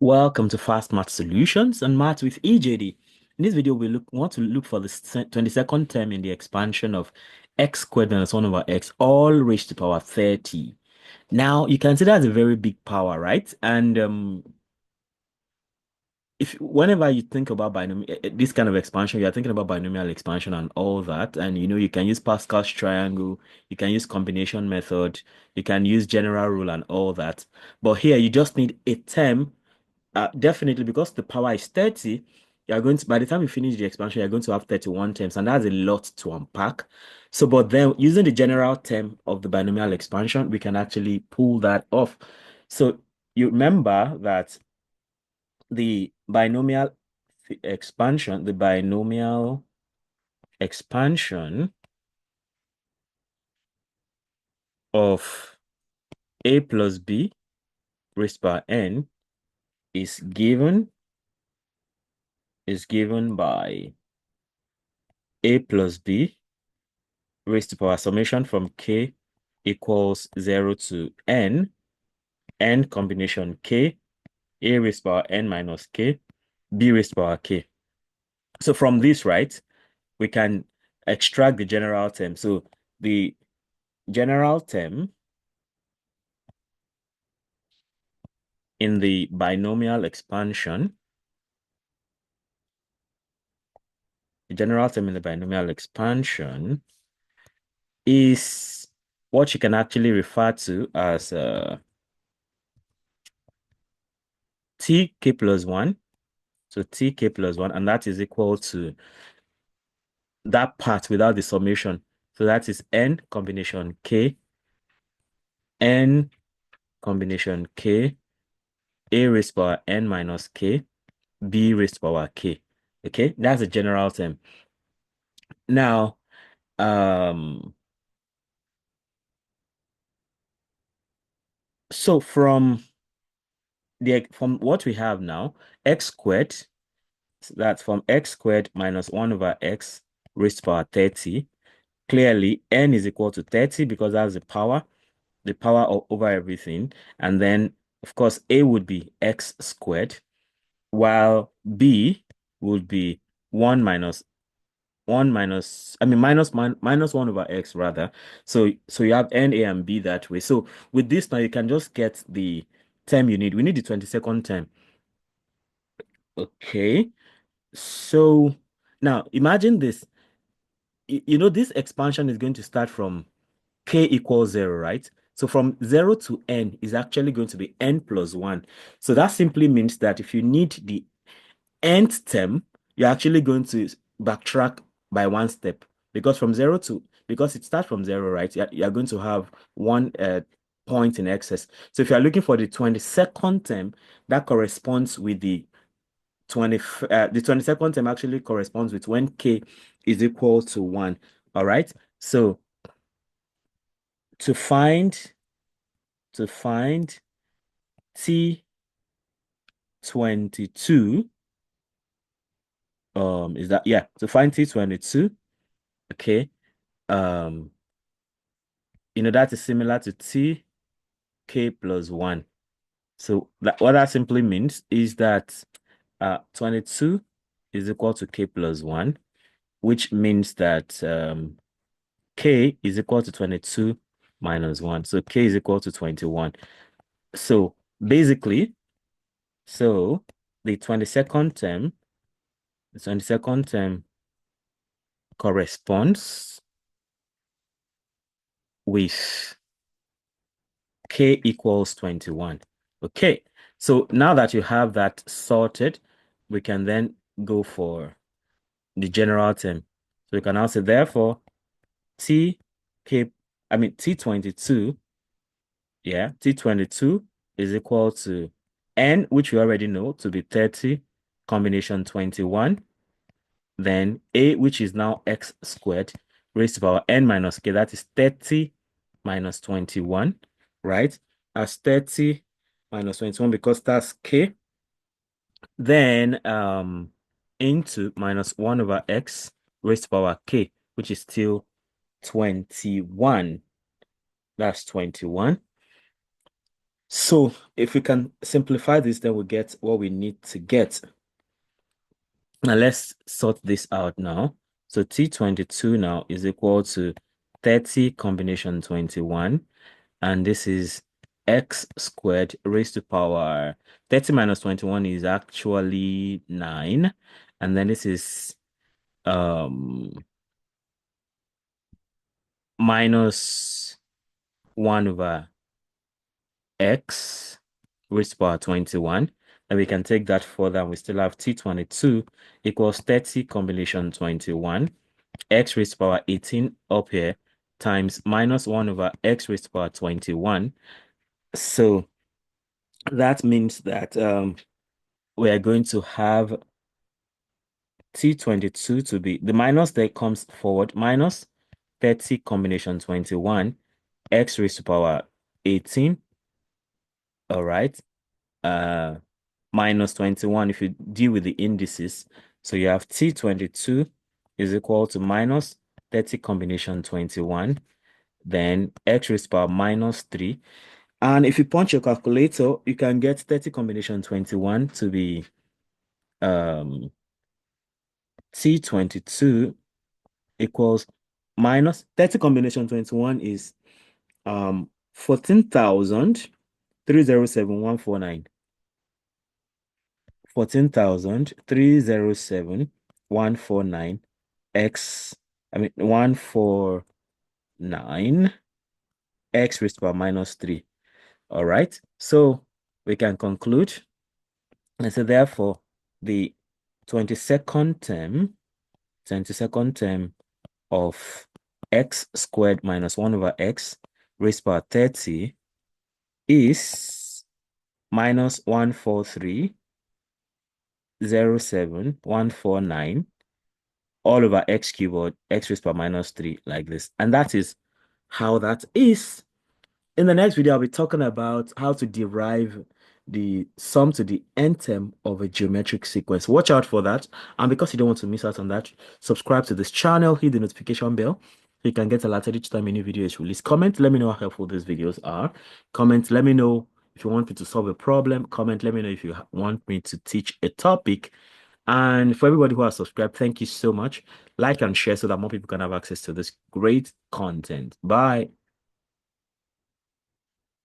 Welcome to Fast Math Solutions and Math with EJD. In this video, we want to look for the 22nd term in the expansion of x squared minus 1 over x, all raised to power 30. Now, you can see that's a very big power, right? And if whenever you think about binomial, this kind of expansion, you're thinking about binomial expansion and all that. And you can use Pascal's triangle, you can use combination method, you can use general rule and all that. But here, you just need a term. Definitely, because the power is 30, you're going to, by the time you finish the expansion, you're going to have 31 terms, and that's a lot to unpack. So, but then using the general term of the binomial expansion, we can actually pull that off. So you remember that the binomial expansion of a plus b raised to power n is given by a plus b raised to power summation from k equals 0 to n combination k, a raised to power n minus k, b raised to power k. So from this, right, we can extract the general term. So the general term in the binomial expansion, is what you can actually refer to as tk plus 1. So tk plus 1, and that is equal to that part without the summation. So that is n combination k, n combination k, a raised to power n minus k, b raised to power k. Okay, that's a general term. Now, so from what we have now, x squared, so that's from x squared minus 1 over x raised to power 30. Clearly, n is equal to 30 because that's the power over everything. And then, of course, a would be x squared, while b would be 1 minus 1 minus, I mean, minus 1 over x rather. So you have n, a, and b that way. So with this now, you can just get the term you need. We need the 22nd term. Okay. So now imagine this. This expansion is going to start from k equals 0, right? So from 0 to n is actually going to be n plus 1. So that simply means that if you need the nth term, you're actually going to backtrack by one step because because it starts from 0, right? You're going to have one point in excess. So if you're looking for the 22nd term, that corresponds with the 22nd term actually corresponds with when k is equal to 1. All right. So to find T22, is that, yeah, to find T22, okay, that is similar to tk plus 1. So what that simply means is that 22 is equal to k plus 1, which means that k is equal to 22 minus 1. So k is equal to 21. So basically, so the 22nd term corresponds with k equals 21. Okay, so now that you have that sorted, we can then go for the general term. So we can now say, therefore, T22, yeah, T22 is equal to n, which we already know to be 30, combination 21, then a, which is now x squared, raised to power n minus k, that is 30 minus 21, right? As 30 minus 21 because that's k. Then into minus 1 over x raised to power k, which is still 21. That's 21. So if we can simplify this, then we get what we need to get. Now let's sort this out now. So T22 now is equal to 30 combination 21. And this is x squared raised to power 30 minus 21 is actually 9. And then this is minus 1 over x raised to power 21. And we can take that further and we still have T22 equals 30 combination 21 x raised to power 18 up here times minus 1 over x raised to power 21. So that means that we are going to have T22 to be the minus that comes forward minus 30 combination 21 x raised to power 18. All right. Uh minus 21 if you deal with the indices. So you have T22 is equal to minus 30 combination 21, then x raised to power minus 3. And if you punch your calculator, you can get 30 combination 21 to be T22 equals minus 30 combination 21 is 14,307,149. 14,307,149 x, I mean 149 x raised to power minus 3. All right. So we can conclude. And so therefore the 22nd term, 22nd term of x squared minus 1 over x raised to power 30 is minus 143,07149 all over x cubed or x raised to power minus 3 like this. And that is how that is. In the next video, I'll be talking about how to derive the sum to the nth term of a geometric sequence. Watch out for that. And because you don't want to miss out on that, subscribe to this channel, hit the notification bell so you can get alerted each time a new video is released. Comment, let me know how helpful these videos are. Comment, let me know if you want me to solve a problem. Comment, let me know if you want me to teach a topic. And for everybody who has subscribed, thank you so much. Like and share so that more people can have access to this great content. Bye.